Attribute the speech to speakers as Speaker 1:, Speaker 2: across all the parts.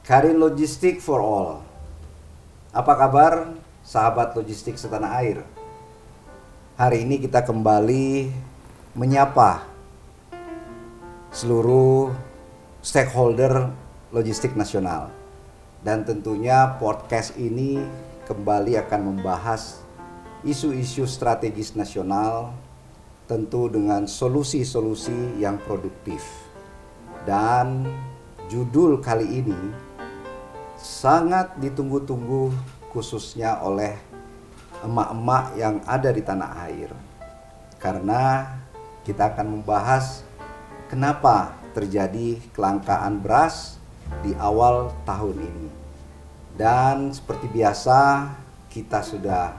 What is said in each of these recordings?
Speaker 1: Karin Logistik for All. Apa kabar sahabat logistik setanah air? Hari ini kita kembali menyapa seluruh stakeholder logistik nasional. Dan tentunya podcast ini kembali akan membahas isu-isu strategis nasional, tentu dengan solusi-solusi yang produktif. Dan judul kali ini sangat ditunggu-tunggu khususnya oleh emak-emak yang ada di tanah air. Karena kita akan membahas kenapa terjadi kelangkaan beras di awal tahun ini. Dan seperti biasa kita sudah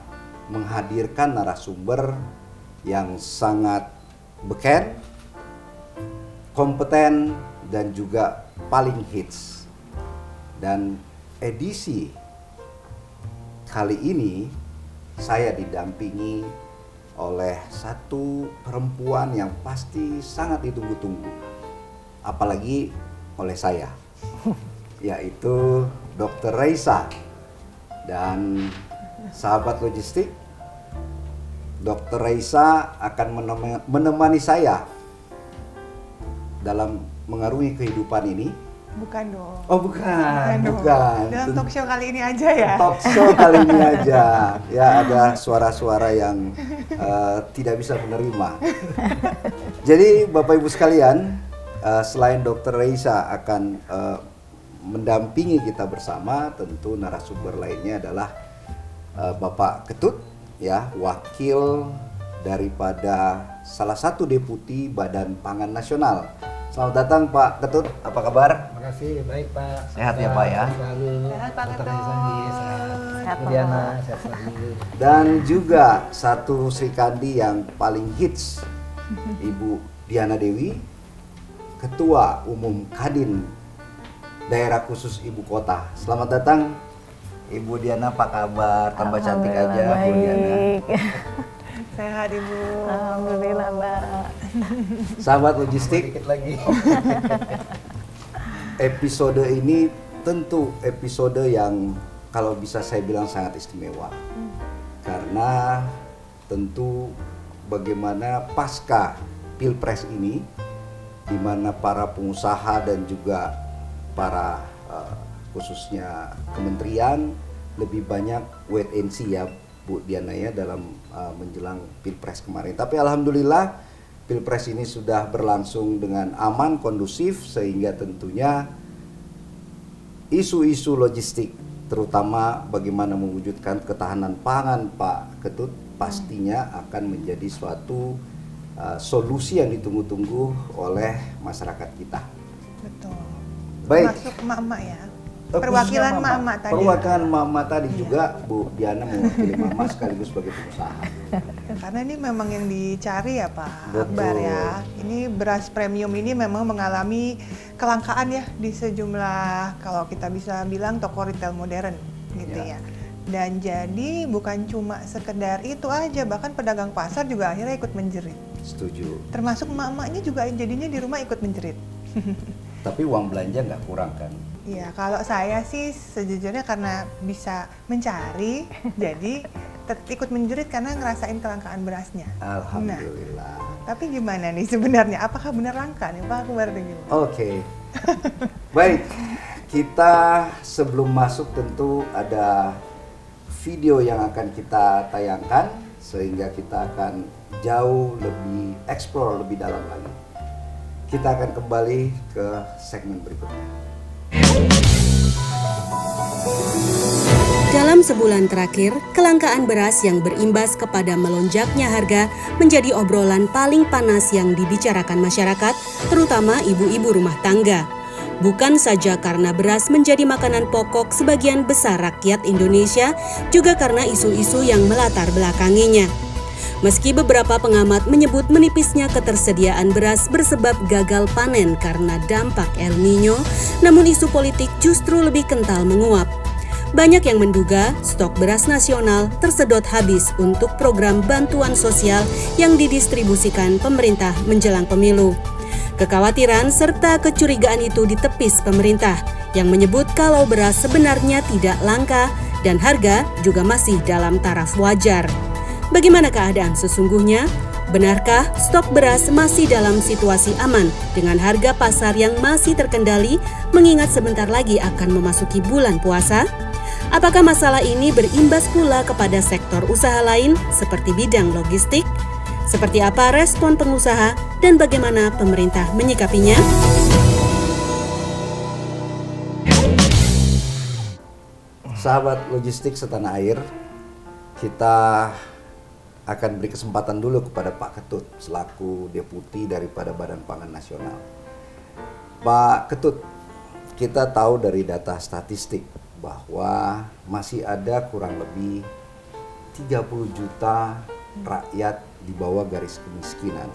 Speaker 1: menghadirkan narasumber yang sangat beken, kompeten, dan juga paling hits. Dan edisi kali ini saya didampingi oleh satu perempuan yang pasti sangat ditunggu-tunggu, apalagi oleh saya, yaitu Dr. Raisa. Dan sahabat logistik, Dr. Raisa akan menemani saya dalam mengarungi kehidupan ini.
Speaker 2: Bukan dong.
Speaker 1: Oh bukan.
Speaker 2: Dalam talk show kali ini aja ya.
Speaker 1: Talk show kali ini aja. Ya ada suara-suara yang tidak bisa menerima. Jadi Bapak Ibu sekalian, selain Dr. Raisa akan mendampingi kita bersama, tentu narasumber lainnya adalah Bapak Ketut, ya, wakil daripada salah satu deputi Badan Pangan Nasional. Selamat datang Pak Ketut, apa kabar?
Speaker 3: Terima kasih, baik Pak.
Speaker 1: Sehat ya Pak ya?
Speaker 2: Sehat Pak Ketut.
Speaker 3: Sehat Diana, sehat selalu.
Speaker 1: Dan juga satu Sri Kandi yang paling hits, Ibu Diana Dewi, Ketua Umum Kadin Daerah Khusus Ibu Kota. Selamat datang Ibu Diana, apa kabar? Tambah cantik aja Bu Diana.
Speaker 2: Sehat Ibu.
Speaker 4: Alhamdulillah Mbak.
Speaker 1: Sahabat logistik,
Speaker 3: Dikit lagi.
Speaker 1: episode ini tentu episode yang kalau bisa saya bilang sangat istimewa. Karena tentu bagaimana pasca Pilpres ini, di mana para pengusaha dan juga para khususnya kementerian lebih banyak wait and see ya Bu Diana ya dalam menjelang Pilpres kemarin. Tapi alhamdulillah Pilpres ini sudah berlangsung dengan aman, kondusif, sehingga tentunya isu-isu logistik, terutama bagaimana mewujudkan ketahanan pangan Pak Ketut, pastinya akan menjadi suatu solusi yang ditunggu-tunggu oleh masyarakat kita.
Speaker 2: Betul.
Speaker 1: Baik.
Speaker 2: Masuk emak-emak ya.
Speaker 1: Khususnya
Speaker 2: Perwakilan
Speaker 1: mama.
Speaker 2: emak-emak tadi.
Speaker 1: Perwakilan mama tadi
Speaker 2: Iya.
Speaker 1: juga Bu Diana mewakili mama sekaligus sebagai pengusaha.
Speaker 2: Karena ini memang yang dicari ya Pak
Speaker 1: Betul.
Speaker 2: Akbar ya. Ini beras premium ini memang mengalami kelangkaan ya di sejumlah, kalau kita bisa bilang, toko retail modern gitu
Speaker 1: Ya.
Speaker 2: ya. Dan jadi bukan cuma sekedar itu aja, bahkan pedagang pasar juga akhirnya ikut menjerit.
Speaker 1: Setuju.
Speaker 2: Termasuk emak-emaknya juga jadinya di rumah ikut menjerit.
Speaker 1: Tapi uang belanja nggak kurang kan?
Speaker 2: Iya, kalau saya sih sejujurnya karena bisa mencari, jadi ikut menjerit karena ngerasain kelangkaan berasnya.
Speaker 1: Alhamdulillah.
Speaker 2: Tapi gimana nih sebenarnya? Apakah benar langka nih Pak Akbar gimana?
Speaker 1: Oke. Baik, kita sebelum masuk tentu ada video yang akan kita tayangkan sehingga kita akan jauh lebih explore lebih dalam lagi. Kita akan kembali ke segmen berikutnya.
Speaker 5: Dalam sebulan terakhir, kelangkaan beras yang berimbas kepada melonjaknya harga menjadi obrolan paling panas yang dibicarakan masyarakat, terutama ibu-ibu rumah tangga. Bukan saja karena beras menjadi makanan pokok sebagian besar rakyat Indonesia, juga karena isu-isu yang melatar belakanginya. Meski beberapa pengamat menyebut menipisnya ketersediaan beras bersebab gagal panen karena dampak El Nino, namun isu politik justru lebih kental menguap. Banyak yang menduga stok beras nasional tersedot habis untuk program bantuan sosial yang didistribusikan pemerintah menjelang pemilu. Kekhawatiran serta kecurigaan itu ditepis pemerintah yang menyebut kalau beras sebenarnya tidak langka dan harga juga masih dalam taraf wajar. Bagaimana keadaan sesungguhnya? Benarkah stok beras masih dalam situasi aman dengan harga pasar yang masih terkendali mengingat sebentar lagi akan memasuki bulan puasa? Apakah masalah ini berimbas pula kepada sektor usaha lain seperti bidang logistik? Seperti apa respon pengusaha dan bagaimana pemerintah menyikapinya?
Speaker 1: Sahabat logistik setanah air, kita akan beri kesempatan dulu kepada Pak Ketut selaku deputi daripada Badan Pangan Nasional. Pak Ketut, kita tahu dari data statistik bahwa masih ada kurang lebih 30 juta rakyat di bawah garis kemiskinan.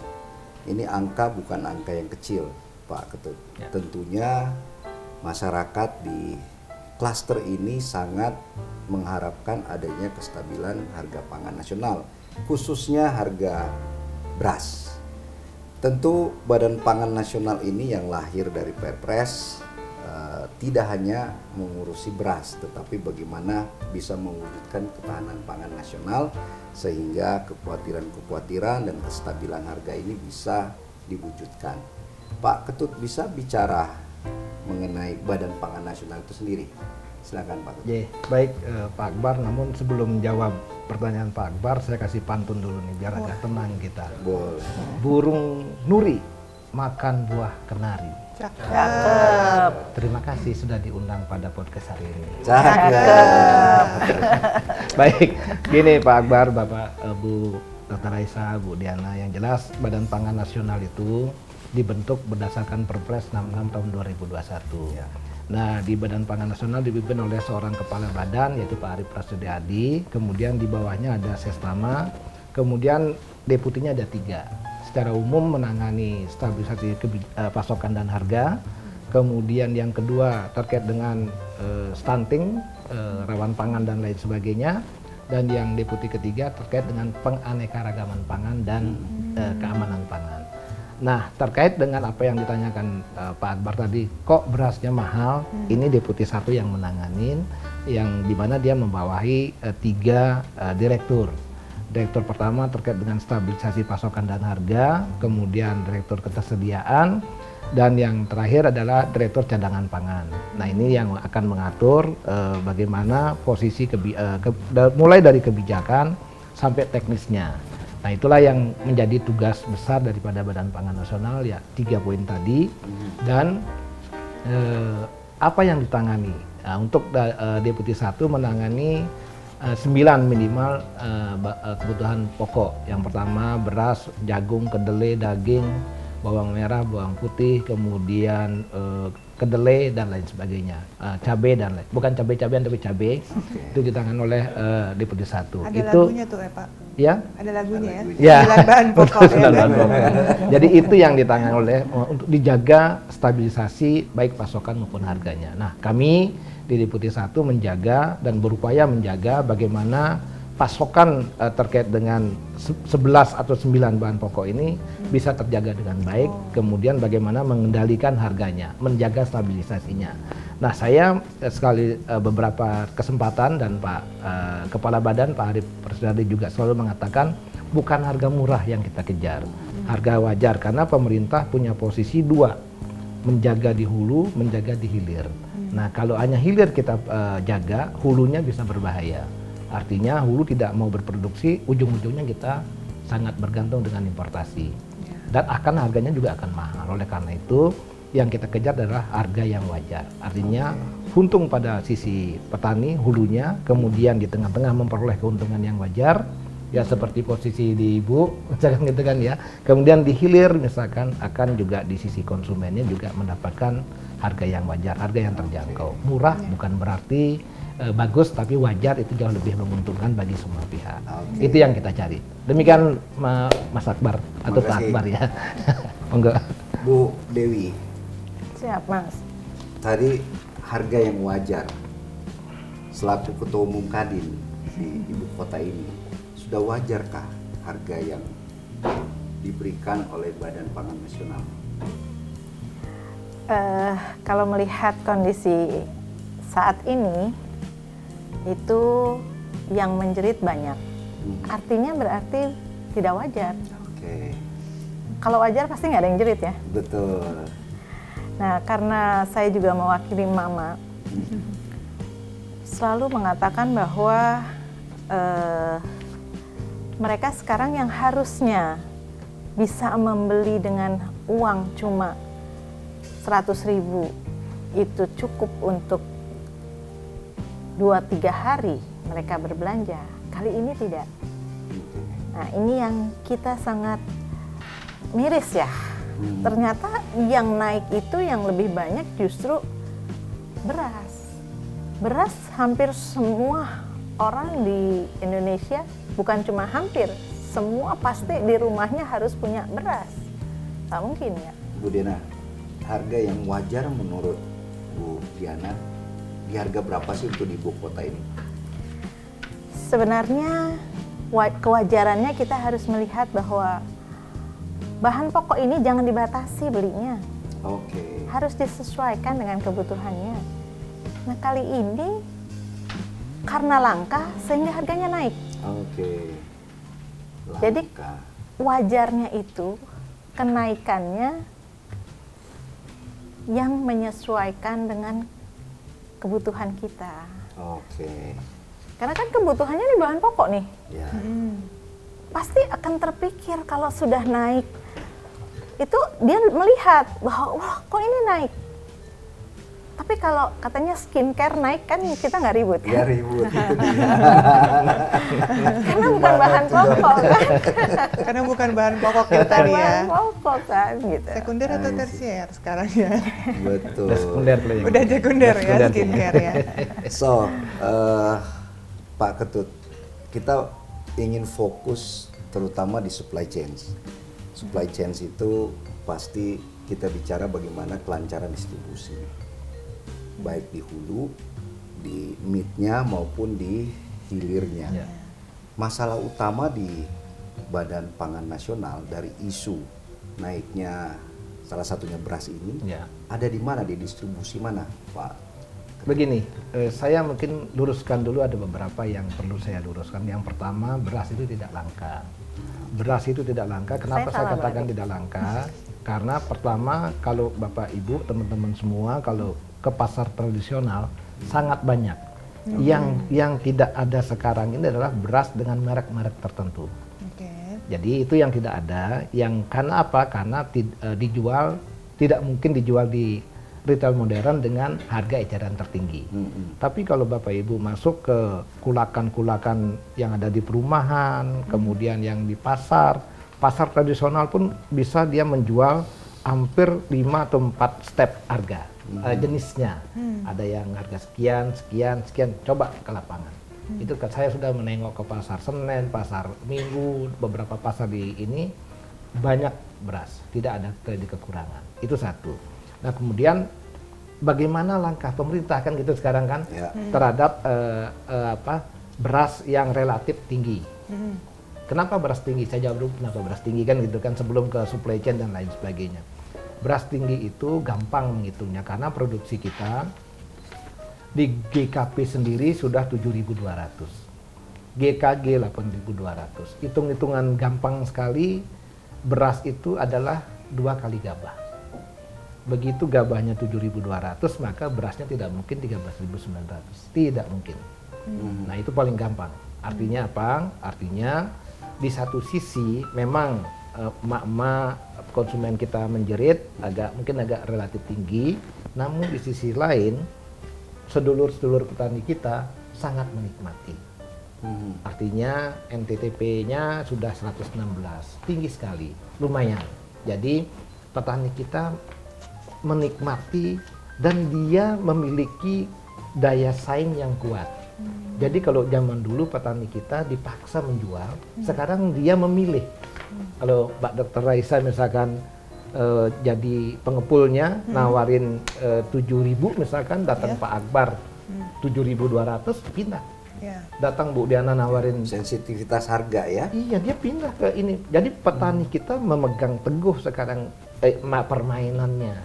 Speaker 1: Ini angka bukan angka yang kecil, Pak Ketut.
Speaker 3: Ya.
Speaker 1: Tentunya masyarakat di klaster ini sangat mengharapkan adanya kestabilan harga pangan nasional, khususnya harga beras. Tentu Badan Pangan Nasional ini yang lahir dari Perpres tidak hanya mengurusi beras, tetapi bagaimana bisa mewujudkan ketahanan pangan nasional sehingga kekhawatiran-kekhawatiran dan kestabilan harga ini bisa diwujudkan. Pak Ketut bisa bicara mengenai Badan Pangan Nasional itu sendiri. Silakan Pak Ketut.
Speaker 3: Baik Pak Akbar, namun sebelum jawab pertanyaan Pak Akbar, saya kasih pantun dulu nih biar agak tenang kita.
Speaker 1: Boleh.
Speaker 3: Burung nuri makan buah kenari.
Speaker 2: Cakep.
Speaker 3: Terima kasih sudah diundang pada podcast hari ini.
Speaker 1: Cakep.
Speaker 3: Baik, gini Pak Akbar, Bapak, Bu Dr. Raisa, Bu Diana, yang jelas Badan Pangan Nasional itu dibentuk berdasarkan Perpres 66 tahun 2021.
Speaker 1: Ya.
Speaker 3: Nah, di Badan Pangan Nasional dipimpin oleh seorang kepala badan yaitu Pak Arief Prasetyo Adi, kemudian di bawahnya ada Sestama, kemudian deputinya ada 3. Secara umum menangani stabilisasi pasokan dan harga, kemudian yang kedua terkait dengan stunting, rawan pangan dan lain sebagainya, dan yang deputi ketiga terkait dengan penganekaragaman pangan dan keamanan pangan. Nah, terkait dengan apa yang ditanyakan Pak Akbar tadi, kok berasnya mahal? Ini deputi 1 yang menanganin, yang dimana dia membawahi 3 direktur. Direktur pertama terkait dengan stabilisasi pasokan dan harga, kemudian direktur ketersediaan, dan yang terakhir adalah direktur cadangan pangan. Nah, ini yang akan mengatur bagaimana posisi mulai dari kebijakan sampai teknisnya. Nah, itulah yang menjadi tugas besar daripada Badan Pangan Nasional, ya 3 poin tadi. Dan apa yang ditangani? Nah, untuk deputi 1 menangani 9 minimal kebutuhan pokok. Yang pertama beras, jagung, kedelai, daging, bawang merah, bawang putih, kemudian kedelai dan lain sebagainya, cabai dan lain, bukan cabai-cabean tapi cabai. Itu ditangani oleh deputi 1.
Speaker 2: Ada
Speaker 3: Itu
Speaker 2: lagunya tuh ya Pak?
Speaker 3: ya.
Speaker 2: Ada lagunya ya?
Speaker 3: Ya.
Speaker 2: 9 bahan pokok ya.
Speaker 3: 9 bahan pokok. Jadi itu yang ditangani oleh untuk dijaga stabilisasi baik pasokan maupun harganya. Nah, kami di Deputi 1 menjaga dan berupaya menjaga bagaimana pasokan terkait dengan 11 atau 9 bahan pokok ini bisa terjaga dengan baik, kemudian bagaimana mengendalikan harganya, menjaga stabilisasinya. Nah, saya sekali beberapa kesempatan dan Pak Kepala Badan Pak Arief Prasetyo juga selalu mengatakan bukan harga murah yang kita kejar, harga wajar, karena pemerintah punya posisi 2, menjaga di hulu, menjaga di hilir. Nah, kalau hanya hilir kita jaga, hulunya bisa berbahaya. Artinya hulu tidak mau berproduksi, ujung-ujungnya kita sangat bergantung dengan importasi. Dan harganya juga akan mahal. Oleh karena itu, yang kita kejar adalah harga yang wajar. Artinya untung pada sisi petani, hulunya, kemudian di tengah-tengah memperoleh keuntungan yang wajar, ya seperti posisi di Ibu, misalkan gitu kan ya. Kemudian di hilir misalkan akan juga di sisi konsumennya juga mendapatkan harga yang wajar, harga yang terjangkau. Murah bukan berarti bagus, tapi wajar itu jauh lebih menguntungkan bagi semua pihak. Itu yang kita cari. Demikian Mas Akbar atau Pak Akbar ya. Enggak.
Speaker 1: Bu Dewi,
Speaker 4: Siap, Mas.
Speaker 1: tadi harga yang wajar selaku Ketua Umum Kadin di ibu kota ini, sudah wajarkah harga yang diberikan oleh Badan Pangan Nasional?
Speaker 4: Kalau melihat kondisi saat ini, itu yang menjerit banyak. Artinya berarti tidak wajar.
Speaker 1: Oke,
Speaker 4: Kalau wajar pasti nggak ada yang jerit ya.
Speaker 1: betul.
Speaker 4: Nah, karena saya juga mewakili mama, selalu mengatakan bahwa mereka sekarang yang harusnya bisa membeli dengan uang cuma 100.000 itu cukup untuk 2-3 hari mereka berbelanja. Kali ini tidak. Nah, ini yang kita sangat miris ya. Ternyata yang naik itu yang lebih banyak justru beras. Beras hampir semua orang di Indonesia, bukan cuma hampir, semua pasti di rumahnya harus punya beras. Tak mungkin ya.
Speaker 1: Bu Diana, harga yang wajar menurut Bu Diana, di harga berapa sih untuk di ibu kota ini?
Speaker 4: Sebenarnya kewajarannya kita harus melihat bahwa bahan pokok ini jangan dibatasi belinya.
Speaker 1: Oke.
Speaker 4: Harus disesuaikan dengan kebutuhannya. Nah, kali ini karena langka sehingga harganya naik.
Speaker 1: Oke.
Speaker 4: Jadi
Speaker 1: Langka.
Speaker 4: wajarnya itu kenaikannya yang menyesuaikan dengan kebutuhan kita.
Speaker 1: Oke.
Speaker 4: Karena kan kebutuhannya di bahan pokok nih.
Speaker 1: Ya.
Speaker 4: Pasti akan terpikir kalau sudah naik. Itu dia melihat bahwa wah kok ini naik. Tapi kalau katanya skincare naik kan kita nggak ribut
Speaker 1: Ya
Speaker 4: kan?
Speaker 1: ribut itu dia.
Speaker 4: Karena bukan bahan pokok kan.
Speaker 2: Karena bukan bahan pokok
Speaker 4: Bukan
Speaker 2: kita nih ya.
Speaker 4: bahan pokok kan gitu.
Speaker 2: Sekunder atau
Speaker 1: I see.
Speaker 2: tersier sekarang ya?
Speaker 1: Betul.
Speaker 3: Udah sekunder playing.
Speaker 2: Udah sekunder ya
Speaker 3: Sekunder.
Speaker 2: skincare ya.
Speaker 1: So, Pak Ketut, kita ingin fokus terutama di supply chain. Supply chain itu pasti kita bicara bagaimana kelancaran distribusi, baik di hulu, di midnya maupun di hilirnya.
Speaker 3: Ya.
Speaker 1: Masalah utama di Badan Pangan Nasional dari isu naiknya salah satunya beras ini
Speaker 3: Ya.
Speaker 1: ada di mana, di distribusi mana, Pak?
Speaker 3: Begini, saya mungkin luruskan dulu, ada beberapa yang perlu saya luruskan. Yang pertama, beras itu tidak langka. Beras itu tidak langka. Kenapa
Speaker 4: Saya
Speaker 3: saya
Speaker 4: salah
Speaker 3: katakan
Speaker 4: berarti.
Speaker 3: tidak langka? Karena pertama, kalau Bapak Ibu, teman-teman semua, kalau ke pasar tradisional sangat banyak. Yang tidak ada sekarang ini adalah beras dengan merek-merek tertentu.
Speaker 2: Oke.
Speaker 3: Jadi itu yang tidak ada. Yang karena apa? Karena dijual, tidak mungkin dijual di retail modern dengan harga eceran tertinggi. Tapi kalau Bapak Ibu masuk ke kulakan-kulakan yang ada di perumahan, kemudian yang di pasar tradisional pun bisa dia menjual hampir 5 atau 4 step harga jenisnya. Ada yang harga sekian, sekian, sekian. Coba ke lapangan. Itu kan saya sudah menengok ke pasar Senen, pasar Minggu, beberapa pasar di ini banyak beras, tidak ada terjadi kekurangan. Itu satu. Nah, kemudian bagaimana langkah pemerintah kan gitu sekarang kan
Speaker 1: Ya.
Speaker 3: terhadap beras yang relatif tinggi. Kenapa beras tinggi? Saya jawab dulu kenapa beras tinggi kan gitu kan sebelum ke supply chain dan lain sebagainya. Beras tinggi itu gampang menghitungnya karena produksi kita di GKP sendiri sudah 7.200. GKG 8.200. Hitung-hitungan gampang sekali, beras itu adalah 2 kali gabah. Begitu gabahnya 7.200, maka berasnya tidak mungkin 13.900. Tidak mungkin. Nah, itu paling gampang. Artinya apa? Artinya di satu sisi memang emak-emak konsumen kita menjerit mungkin agak relatif tinggi, namun di sisi lain sedulur-sedulur petani kita sangat menikmati. Artinya NTTP-nya sudah 116, tinggi sekali, lumayan. Jadi petani kita menikmati dan dia memiliki daya saing yang kuat. Jadi kalau zaman dulu petani kita dipaksa menjual, sekarang dia memilih. Kalau Mbak Dr. Raisa misalkan jadi pengepulnya, nawarin 7.000 misalkan, datang Pak Akbar 7.200, pindah.
Speaker 2: Ya.
Speaker 3: Datang Bu Diana nawarin,
Speaker 1: Sensitivitas harga ya.
Speaker 3: iya dia pindah ke ini. Jadi petani kita memegang teguh sekarang permainannya.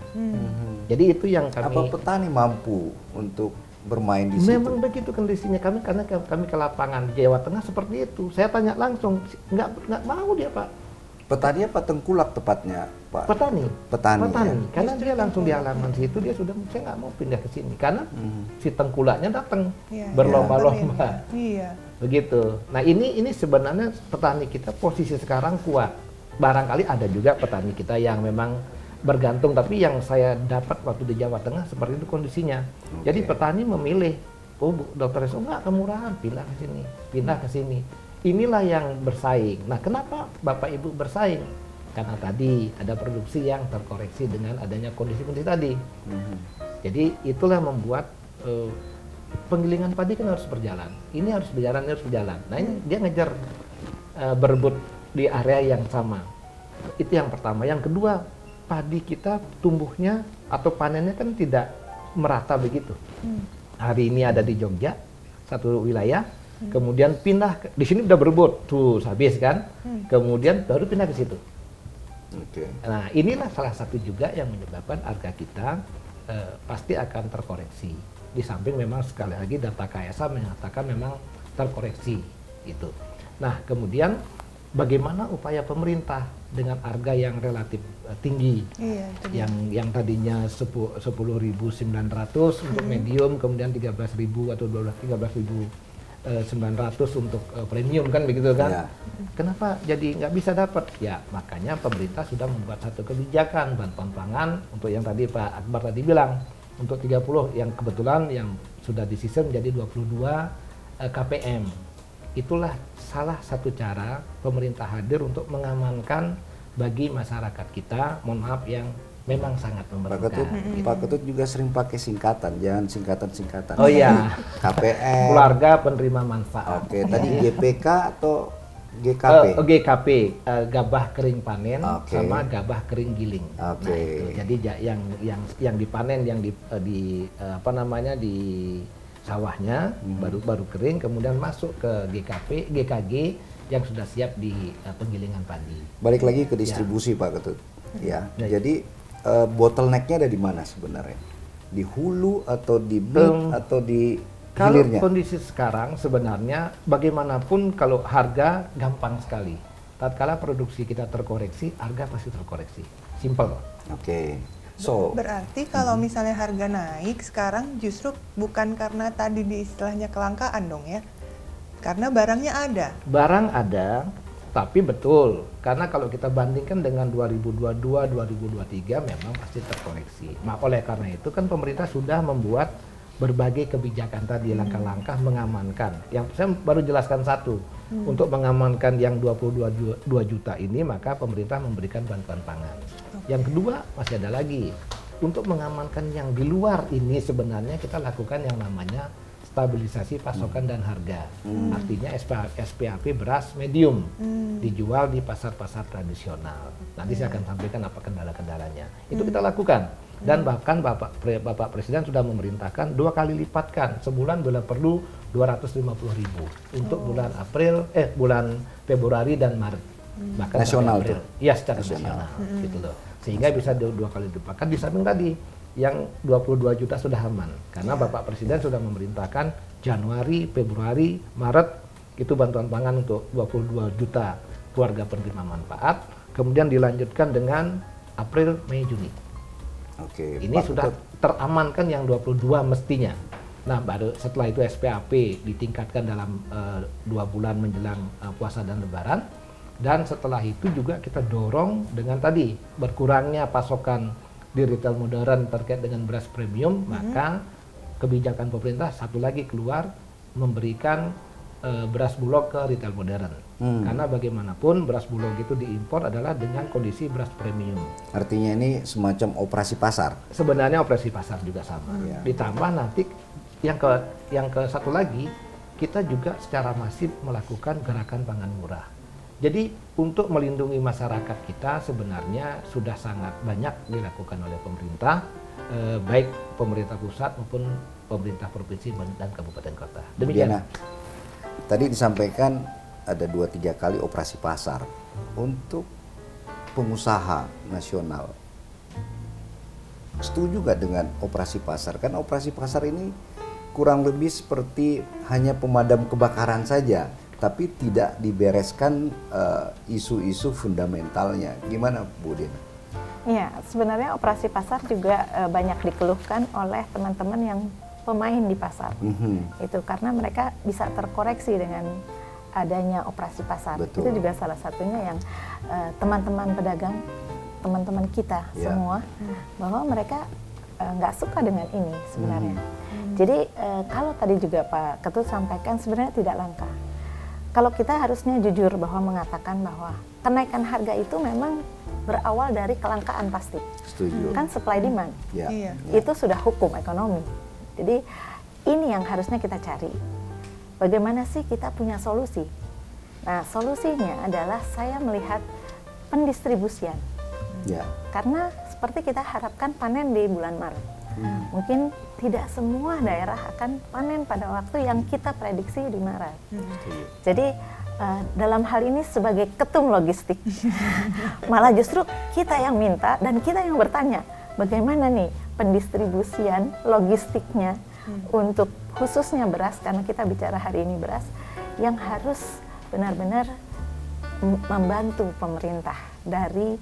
Speaker 3: Jadi itu yang
Speaker 1: Apa
Speaker 3: kami
Speaker 1: petani mampu untuk bermain di situ?
Speaker 3: memang begitu kondisinya kami, karena kami ke lapangan di Jawa Tengah seperti itu. Saya tanya langsung, nggak mau dia Pak.
Speaker 1: Petani apa tengkulak tepatnya, Pak?
Speaker 3: Petani.
Speaker 1: Petani. Ya?
Speaker 3: Karena dia langsung di halaman situ, dia sudah, saya nggak mau pindah ke sini karena si tengkulaknya datang
Speaker 2: Iya,
Speaker 3: berlomba-lomba.
Speaker 2: Iya.
Speaker 3: Begitu. Nah ini sebenarnya petani kita posisi sekarang kuat. Barangkali ada juga petani kita yang memang bergantung, tapi yang saya dapat waktu di Jawa Tengah seperti itu kondisinya. Jadi petani memilih, oh Dokter Reso nggak kemurahan, pindah ke sini, pindah ke sini. Inilah yang bersaing. Nah, kenapa Bapak Ibu bersaing? Karena tadi ada produksi yang terkoreksi dengan adanya kondisi-kondisi tadi. Jadi itulah membuat penggilingan padi kan harus berjalan. Ini harus berjalan, ini harus berjalan. Nah, ini dia ngejar berebut di area yang sama. Itu yang pertama. Yang kedua, padi kita tumbuhnya atau panennya kan tidak merata begitu. Hari ini ada di Jogja, satu wilayah. Kemudian pindah di sini udah berebut tuh habis kan, kemudian baru pindah ke situ. Nah inilah salah satu juga yang menyebabkan harga kita pasti akan terkoreksi. Di samping memang sekali lagi data KSA mengatakan memang terkoreksi itu. Nah kemudian bagaimana upaya pemerintah dengan harga yang relatif tinggi, yang tadinya 10.900 untuk medium, kemudian 13.000 atau 13.900 untuk premium kan begitu kan? Ya. Kenapa jadi nggak bisa dapat? Ya makanya pemerintah sudah membuat satu kebijakan bantuan pangan untuk yang tadi Pak Akbar tadi bilang untuk 30 yang kebetulan yang sudah disisir menjadi 22 KPM. Itulah salah satu cara pemerintah hadir untuk mengamankan bagi masyarakat kita, mohon maaf yang memang sangat memerlukan.
Speaker 1: Pak Ketut juga sering pakai singkatan, jangan singkatan-singkatan.
Speaker 3: Oh iya.
Speaker 1: KPM.
Speaker 3: Keluarga penerima manfaat.
Speaker 1: Oke, tadi GPK atau GKP?
Speaker 3: GKP, gabah kering panen sama gabah kering giling. Nah, itu. Jadi yang dipanen yang di apa namanya di sawahnya baru kering, kemudian masuk ke GKP, GKG yang sudah siap di penggilingan padi.
Speaker 1: Balik lagi ke distribusi Pak Ketut. Ya. Jadi bottlenecknya ada di mana sebenarnya? Di hulu atau di mid atau di hilirnya?
Speaker 3: Kalau kondisi sekarang sebenarnya bagaimanapun kalau harga gampang sekali. Tatkala produksi kita terkoreksi, harga pasti terkoreksi. Simple.
Speaker 1: Oke. So,
Speaker 2: berarti kalau misalnya harga naik sekarang justru bukan karena tadi di istilahnya kelangkaan dong ya? Karena barangnya ada. Barang
Speaker 3: ada. Tapi betul, karena kalau kita bandingkan dengan 2022-2023 memang pasti terkoreksi. Oleh karena itu kan pemerintah sudah membuat berbagai kebijakan tadi, langkah-langkah mengamankan. Yang saya baru jelaskan satu, untuk mengamankan yang 22 juta ini maka pemerintah memberikan bantuan pangan. Yang kedua masih ada lagi, untuk mengamankan yang di luar ini sebenarnya kita lakukan yang namanya stabilisasi pasokan dan harga. Artinya SPAP beras medium dijual di pasar-pasar tradisional. Nanti saya akan sampaikan apa kendala-kendalanya. Itu kita lakukan. Dan bahkan Bapak Presiden sudah memerintahkan 2 kali lipatkan. Sebulan bila perlu 250.000 untuk bulan Februari dan Maret. Bahkan
Speaker 1: nasional tuh?
Speaker 3: Iya, secara nasional. Gitu loh. Sehingga bisa 2 kali lipatkan. Di samping tadi yang 22 juta sudah aman karena Bapak Presiden sudah memerintahkan Januari, Februari, Maret itu bantuan pangan untuk 22 juta keluarga penerima manfaat, kemudian dilanjutkan dengan April, Mei, Juni.
Speaker 1: Oke.
Speaker 3: Ini sudah teramankan yang 22 mestinya. Nah, baru setelah itu SPAP ditingkatkan dalam 2 bulan menjelang puasa dan lebaran, dan setelah itu juga kita dorong dengan tadi berkurangnya pasokan di retail modern terkait dengan beras premium, maka kebijakan pemerintah satu lagi keluar memberikan beras bulog ke retail modern. Karena bagaimanapun beras bulog itu diimpor adalah dengan kondisi beras premium.
Speaker 1: Artinya ini semacam operasi pasar.
Speaker 3: Sebenarnya operasi pasar juga sama. Ditambah nanti yang ke satu lagi, kita juga secara masif melakukan gerakan pangan murah. Jadi untuk melindungi masyarakat kita sebenarnya sudah sangat banyak dilakukan oleh pemerintah, baik pemerintah pusat maupun pemerintah provinsi dan kabupaten kota. Demikian.
Speaker 1: tadi disampaikan ada 2-3 kali operasi pasar untuk pengusaha nasional. Setuju nggak dengan operasi pasar? Kan operasi pasar ini kurang lebih seperti hanya pemadam kebakaran saja, tapi tidak dibereskan isu-isu fundamentalnya. Gimana Bu Dina?
Speaker 4: Iya, sebenarnya operasi pasar juga banyak dikeluhkan oleh teman-teman yang pemain di pasar. Itu karena mereka bisa terkoreksi dengan adanya operasi pasar.
Speaker 1: Betul.
Speaker 4: Itu juga salah satunya yang teman-teman pedagang, teman-teman kita semua, bahwa mereka nggak suka dengan ini sebenarnya. Jadi kalau tadi juga Pak Ketut sampaikan sebenarnya tidak langka. Kalau kita harusnya jujur bahwa mengatakan bahwa kenaikan harga itu memang berawal dari kelangkaan pasti.
Speaker 1: Setuju.
Speaker 4: Kan supply demand.
Speaker 1: Ya.
Speaker 2: Iya.
Speaker 4: Itu sudah hukum ekonomi. Jadi ini yang harusnya kita cari. Bagaimana sih kita punya solusi? Nah, solusinya adalah saya melihat pendistribusian.
Speaker 1: Ya.
Speaker 4: Karena seperti kita harapkan panen di bulan Maret. Mungkin tidak semua daerah akan panen pada waktu yang kita prediksi di Maret. Jadi dalam hal ini sebagai ketum logistik, malah justru kita yang minta dan kita yang bertanya, bagaimana nih pendistribusian logistiknya untuk khususnya beras, karena kita bicara hari ini beras, yang harus benar-benar membantu pemerintah dari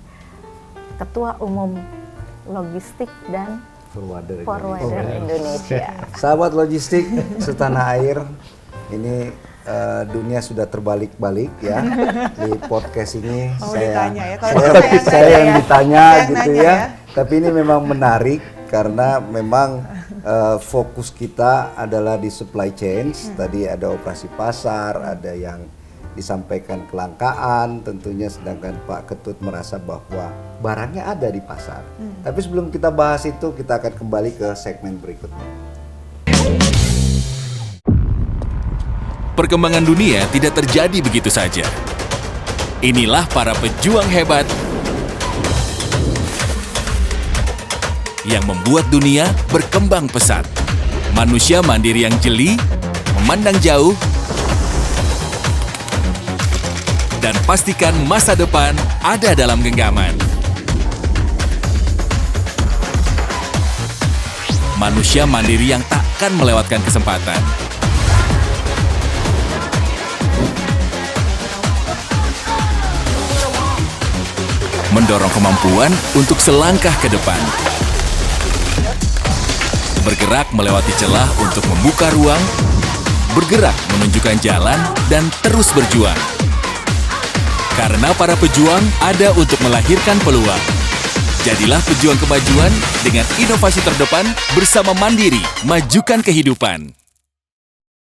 Speaker 4: Ketua Umum Logistik dan Forwarder Indonesia.
Speaker 1: Sahabat logistik setanah air, ini dunia sudah terbalik-balik ya. Di podcast ini
Speaker 2: ditanya ya. Kalau
Speaker 1: saya yang ditanya
Speaker 2: saya
Speaker 1: gitu
Speaker 2: nanya
Speaker 1: ya. Tapi ini memang menarik karena memang fokus kita adalah di supply chain. Tadi ada operasi pasar, ada yang disampaikan kelangkaan tentunya, sedangkan Pak Ketut merasa bahwa barangnya ada di pasar. Tapi sebelum kita bahas itu, kita akan kembali ke segmen berikutnya.
Speaker 6: Perkembangan dunia tidak terjadi begitu saja. Inilah para pejuang hebat yang membuat dunia berkembang pesat. Manusia mandiri yang jeli, memandang jauh, dan pastikan masa depan ada dalam genggaman. Manusia mandiri yang takkan melewatkan kesempatan. Mendorong kemampuan untuk selangkah ke depan. Bergerak melewati celah untuk membuka ruang, bergerak menunjukkan jalan, dan terus berjuang. Karena para pejuang ada untuk melahirkan peluang. Jadilah pejuang kemajuan dengan inovasi terdepan bersama Mandiri, majukan kehidupan.